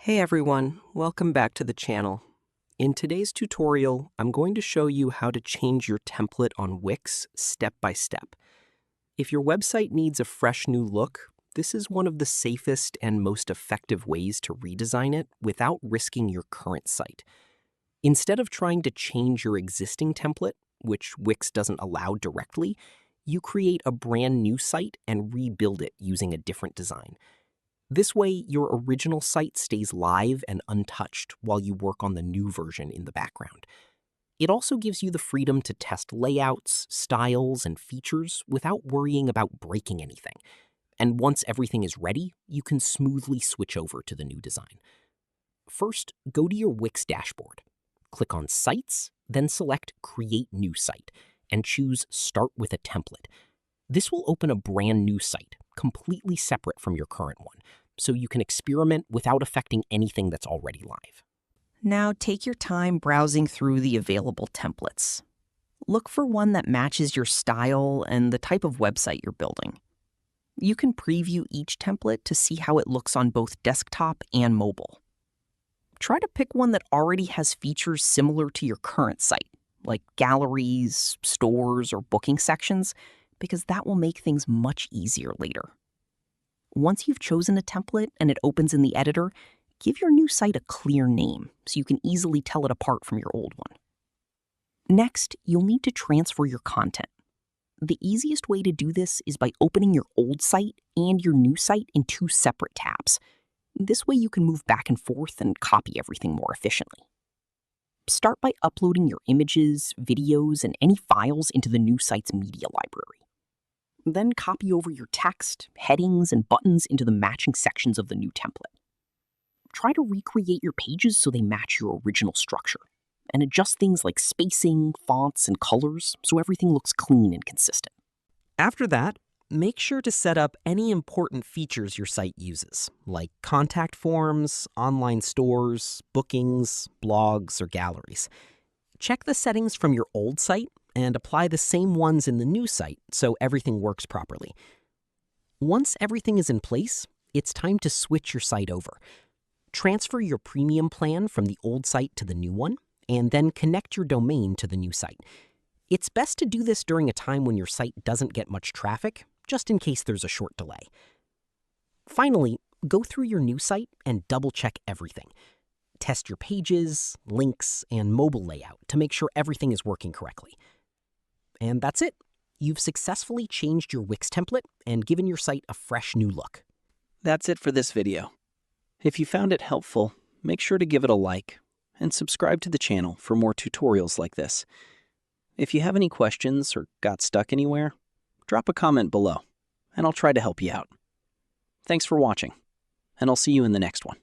Hey everyone, welcome back to the channel. In today's tutorial, I'm going to show you how to change your template on Wix step by step. If your website needs a fresh new look, this is one of the safest and most effective ways to redesign it without risking your current site. Instead of trying to change your existing template, which Wix doesn't allow directly, you create a brand new site and rebuild it using a different design. This way, your original site stays live and untouched while you work on the new version in the background. It also gives you the freedom to test layouts, styles, and features without worrying about breaking anything. And once everything is ready, you can smoothly switch over to the new design. First, go to your Wix dashboard. Click on Sites, then select Create New Site, and choose Start with a Template. This will open a brand new site, completely separate from your current one, so you can experiment without affecting anything that's already live. Now take your time browsing through the available templates. Look for one that matches your style and the type of website you're building. You can preview each template to see how it looks on both desktop and mobile. Try to pick one that already has features similar to your current site, like galleries, stores, or booking sections, because that will make things much easier later. Once you've chosen a template and it opens in the editor, give your new site a clear name so you can easily tell it apart from your old one. Next, you'll need to transfer your content. The easiest way to do this is by opening your old site and your new site in two separate tabs. This way you can move back and forth and copy everything more efficiently. Start by uploading your images, videos, and any files into the new site's media library. Then copy over your text, headings, and buttons into the matching sections of the new template. Try to recreate your pages so they match your original structure, and adjust things like spacing, fonts, and colors so everything looks clean and consistent. After that, make sure to set up any important features your site uses, like contact forms, online stores, bookings, blogs, or galleries. Check the settings from your old site and apply the same ones in the new site so everything works properly. Once everything is in place, it's time to switch your site over. Transfer your premium plan from the old site to the new one, and then connect your domain to the new site. It's best to do this during a time when your site doesn't get much traffic, just in case there's a short delay. Finally, go through your new site and double-check everything. Test your pages, links, and mobile layout to make sure everything is working correctly. And that's it. You've successfully changed your Wix template and given your site a fresh new look. That's it for this video. If you found it helpful, make sure to give it a like and subscribe to the channel for more tutorials like this. If you have any questions or got stuck anywhere, drop a comment below, and I'll try to help you out. Thanks for watching, and I'll see you in the next one.